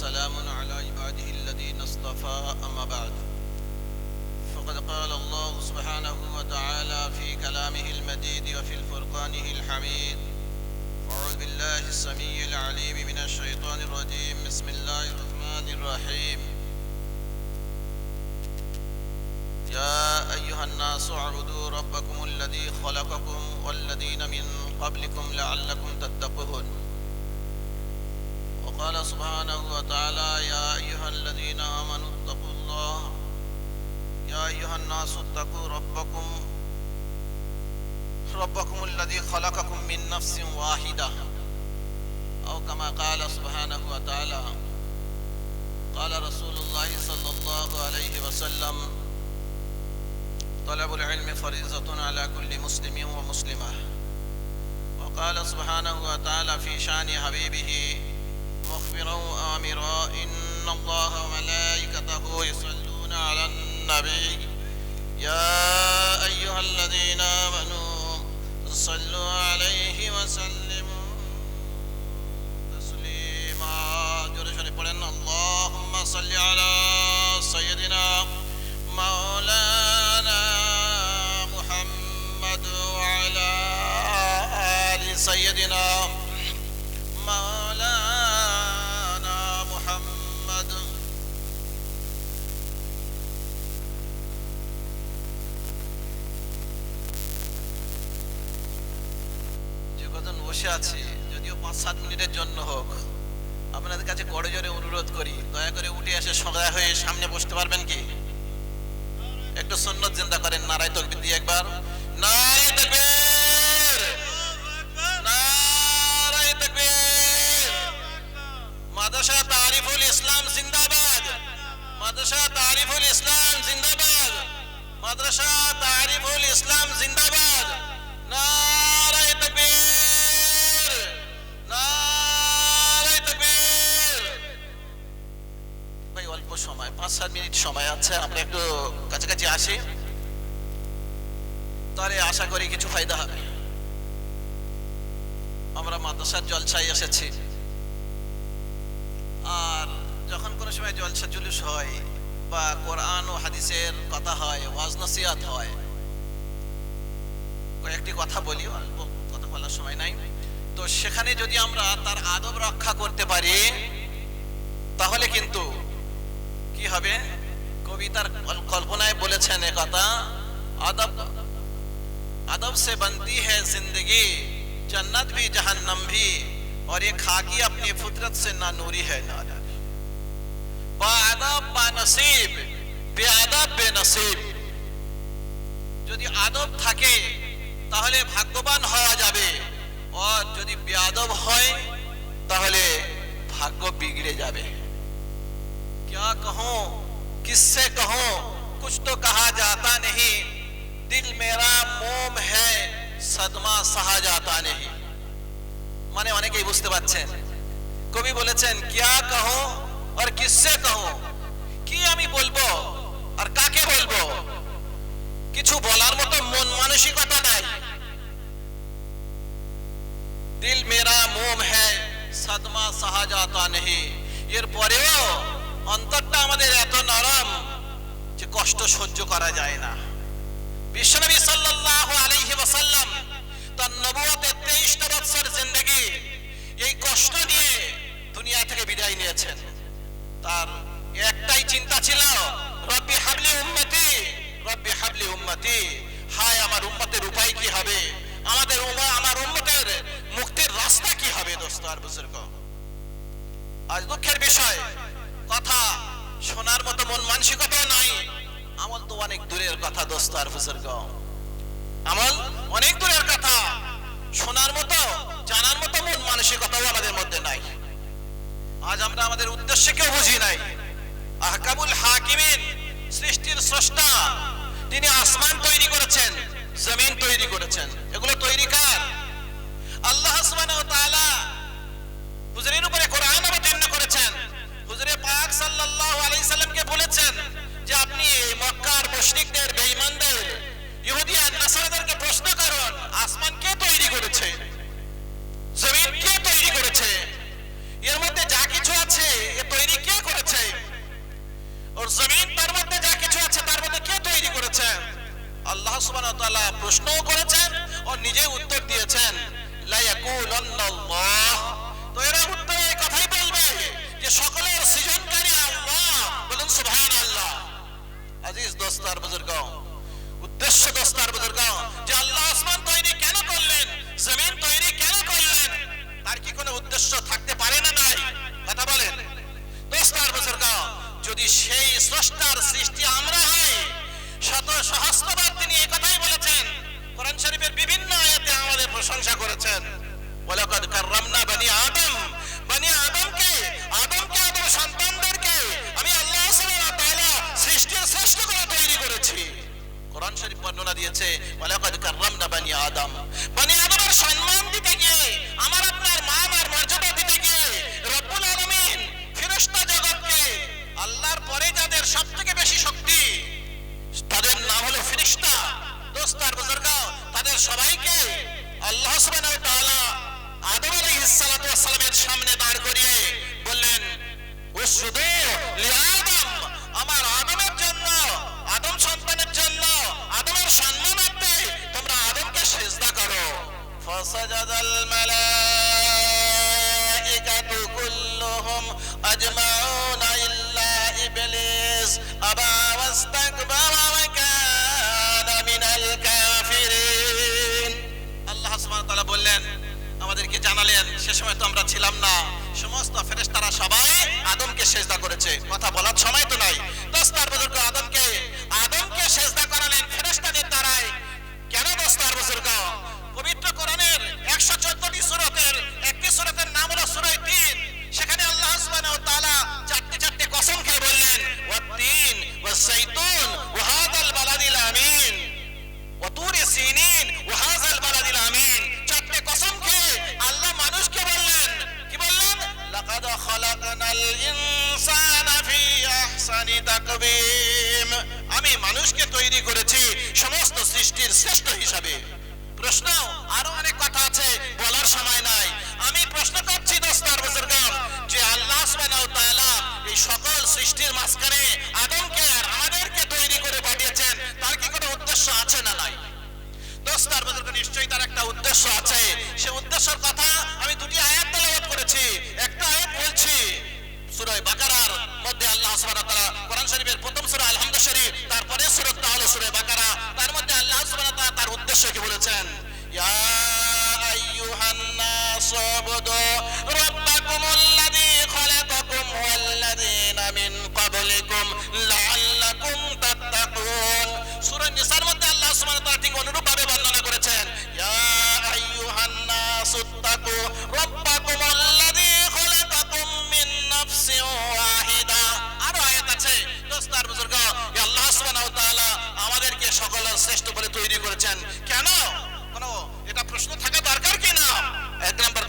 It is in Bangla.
وسلام على عباده الذين اصطفى أما بعد فقد قال الله سبحانه وتعالى في كلامه المجيد وفي الفرقانه الحميد أعوذ بالله السميع العليم من الشيطان الرجيم بسم الله الرحمن الرحيم يا أيها الناس اعبدوا ربكم الذي خلقكم والذين من قبلكم لعلكم تتقون وقال سبحانه وتعالى يا أيها الذين آمنوا اتقوا الله يا أيها الناس اتقوا ربكم الذي خلقكم من نفس واحدة أو كما قال سبحانه وتعالى قال رسول الله صلى الله عليه وسلم طلب العلم فريضة على كل مسلم ومسلمة وقال سبحانه وتعالى في شأن حبيبه مخبرا وآمرا إن الله وملائكته يصلون على النبي يا أيها الذين آمنوا صلوا عليه وسلموا تسليما جرشن پڑھن اللهم صل على سيدنا مولانا محمد وعلى آل سيدنا مولانا محمد যে কজন বসে আছে যদিও 5-7 মিনিটের জন্য হোক আপনাদের কাছে করজোরে অনুরোধ করি দয়া করে উঠে এসে সদয় হয়ে সামনে বসতে পারবেন কি একটু সুন্নাত জিন্দা করেন নারায়ে তাকবীর দিয়ে একবার নারায়ে তাকবীর নারায়ে তাকবীর মাদ্রাসা তারিফুল ইসলাম জিন্দাবাদ মাদ্রাসা তারিফুল ইসলাম জিন্দাবাদ মাদ্রাসা তারিফুল ইসলাম জিন্দাবাদ নারায়ে তাকবীর নারায়ে তাকবীর ভাই অল্প সময় 5-7 মিনিট সময় আছে আমরা একটু কাছাকাছি আসি তাহলে আশা করি কিছু ফায়দা হবে আমরা মাদ্রাসার জলসায় এসেছি আর যখন কোনো সময় জলসা জুলুস হয় বা কোরআন ও হাদিসের কথা হয় ওয়াজ নসিহত হয় কয়েকটি কথা বলি অল্প কথা বলার সময় নাই তো সেখানে যদি আমরা তার আদব রক্ষা করতে পারি তাহলে কিন্তু কি হবে কবিতার কল্পনায় বলেছেন এই কথা আদব अदब से बनती है जिंदगी जन्नत भी जहन्नम भी और ये खाकी अपनी फितरत से ना नूरी है ना बाअदब बानसीब बेअदब बेनसीब যদি আদব থাকে তাহলে ভাগ্যবান হওয়া যাবে আর যদি বেয়াদব হয় তাহলে ভাগ্য বিগড়ে যাবে क्या कहूं किससे कहूं कुछ तो कहा जाता नहीं दिल मेरा मोम है सदमा सहा जाता नहीं মানে অনেকেই বুঝতে পারছেন কবি বলেছেন क्या कहूं और किससे कहूं কি আমি বলবো আর কাকে বলবো কিছু বলার মতো মন মানসিকতা নাই दिल मेरा मोम है सदमा सहा जाता नहीं এর পরেও অন্তরটা আমাদের এত নরম যে কষ্ট সহ্য করা যায় না বিশ্বনবী সাল্লাল্লাহু আলাইহি ওয়াসাল্লাম তার নবুয়তের 23 বছর জিন্দেগি এই কষ্ট নিয়ে দুনিয়া থেকে বিদায় নিয়েছেন তার একটাই চিন্তা ছিল রব্বি হাবলি উম্মতি হায় আমার উম্মতের উপায় কি হবে আমার উম্মতের মুক্তির রাস্তা কি হবে দোস্ত আর বুজুর্গ আজ দুঃখের বিষয় কথা শোনার মতো মন মানসিকতা নাই আমল তো অনেক দূরের কথা দোস্ত আর বুজুর্গ আমল অনেক দূরের কথা শোনার মতো জানার মতো মন মানসিকতাও আমাদের মধ্যে নাই আজ আমরা আমাদের উদ্দেশ্য কেউ বুঝি নাই আহকামুল হাকিমিন সৃষ্টির স্রষ্টা তিনি আসমান তৈরি করেছেন জমিন তৈরি করেছেন এগুলো তৈরি কার আল্লাহ সুবহানাহু ওয়া তাআলা হুজুরের উপরে কোরআন অবতীর্ণ করেছেন হুজুরে পাক সাল্লাল্লাহু আলাইহি সাল্লামকে বলেছেন যে আপনি মক্কার মুশরিকদের বেঈমানদের ইহুদি আর নাসারাদেরকে প্রশ্ন করুন আসমান কে তৈরি করেছে জমিন কে তৈরি করেছে এর মধ্যে যা কিছু আছে এ তৈরি প্রশ্নও করেছেন ও নিজে উত্তর দিয়েছেন লা ইয়াকুলুল্লাহ। তো এরা উত্তরে এই কথাই বলবে যে সকলের সৃজনকারী আল্লাহ, বলুন সুবহানাল্লাহ। আজিজ দোস্তার বুজুর্গ, উদ্দেশ্য দোস্তার বুজুর্গ, যে আল্লাহ আসমান তৈরি কেন করলেন, জমিন তৈরি কেন করলেন, তার কি কোনো উদ্দেশ্য থাকতে পারে না? নাই, কথা বলেন দোস্তার বুজুর্গ। যদি সেই স্রষ্টার সৃষ্টি আমরা হই, শত সহস্রবার তিনি এই কথাই বলেছেন, কোরআন শরীফের বিভিন্ন আয়াতে আমাদের প্রশংসা করেছেন। ওয়ালাকাদ কাররামনা বনি আদম, বনি আদমকে, আদম সন্তানদেরকে আমি আল্লাহ সুবহানাহু ওয়া তাআলা সৃষ্টির শ্রেষ্ঠ করে তৈরি করেছি। কোরআন শরীফ বর্ণনা দিয়েছে ওয়ালাকাদ কাররামনা বনি আদম। বনি আদমের সম্মান দিতে গিয়ে, আমার আপনার মান আর মর্যাদা দিতে গিয়ে রব্বুল আলামিন ফেরেশতা জগৎকে, আল্লাহর পরে যাদের সবথেকে বেশি শক্তি তাদের নাম হলো ফেরেশতা। দোস্তার বুজুর্গ, তাদের সবাইকে আল্লাহ সুবহানাহু ওয়া তাআলা আদম আলাইহিস সালাতু ওয়াস সালামের সামনে দাঁড় করিয়ে বললেন উসজুদু লিআদম, আমার আদমের জন্য, আদম সন্তানের জন্য, আদমের সম্মানার্থে তোমরা আদমকে সিজদা করো। ফাসাজাদাল মালাইকাতু কুল্লুহুম আজমাউনা ইল্লা ইবলিস আবা ওয়াস্তাকবারা ওয়া কানা মিনাল কাফিরিন। আল্লাহ সুবহানাহু ওয়া তাআলা বললেন, আমাদেরকে জানালেন, সে সময় তো আমরা ছিলাম না, সমস্ত ফেরেশতারা সবাই আদমকে সিজদা করেছে। কথা বলার সময় তো নাই। দোস্তার বুজুর্গ, আদমকে সিজদা করালেন ফেরেশতাদের দ্বারাই। কেন দোস্তার বুজুর্গ? পবিত্র কোরআনের 114টি সূরাতের একটি সূরাতের নাম হলো সূরা তিন। সেখানে আল্লাহ সুবহানাহু ওয়া তাআলা চারটি কসম খেয়ে বললেন ওয়াত-তিন ওয়াস-সাইতুন ওয়া হাযাল বালাদিল আমিন ওয়া তুরি সিনিন ওয়া হাযাল বালাদিল আমিন। চারটি কসম খেয়ে আল্লাহ মানুষকে বললেন, কি বললেন? লাকাদ খালাকনাল ইনসানা ফি আহসানি তাকবীম, আমি মানুষকে তৈরি করেছি সমস্ত সৃষ্টির শ্রেষ্ঠ হিসাবে। প্রশ্ন আরো অনেক কথা আছে, বলার সময় নাই। আমি প্রশ্ন করছি দোস্তার বুজুর্গ, যে আল্লাহ সুবহানাহু ওয়া তাআলা এই সকল সৃষ্টির মাঝখানে আদমকে আর আমাদেরকে তৈরি করে পাঠিয়েছেন, তার কি কোনো উদ্দেশ্য আছে না নাই? দোস্তার বুজুর্গ, নিশ্চয়ই তার একটা উদ্দেশ্য আছে। সে উদ্দেশ্যের কথা আমি দুটি আয়াত তেলাওয়াত করেছি। একটা আয়াত বলছি সূরা বাকারার মধ্যে, আল্লাহ সুবহানাহু ওয়া তাআলা কোরআন শরীফের প্রথম সূরা আল হামদ শরীফ, তারপরে সূরাটা হলো সূরা বাকারা। তার মধ্যে আল্লাহ সুবহানাহু ওয়া তাআলা তার উদ্দেশ্য কি বলেছেন? ইয়া আইয়ুহান নাসু উবুদু রাব্বাকুমুল্লাযী খালাকাকুম ওয়াল্লাযীনা মিন ক্বাবলিকুম লাআল্লাকুম তাত্তাকুন। সূরা নিসার মধ্যে আল্লাহ সুবহানাহু ওয়া তাআলা ঠিক অনুরূপভাবে বর্ণনা করেছেন, ইয়া আইয়ুহান নাসু তাকু রাব্বাকুমুল্লাযী খালাকাকুম মিন নাফসিন ওয়াহিদা। আরো আয়াত আছে দোস্তার বুজুর্গ, আল্লাহ সুবহানাহু ওয়া তাআলা আমাদেরকে সকলের শ্রেষ্ঠ বলে তৈরি করেছেন। কেন? কোনো এটা প্রশ্ন থাকা দরকার কি না? এক নম্বর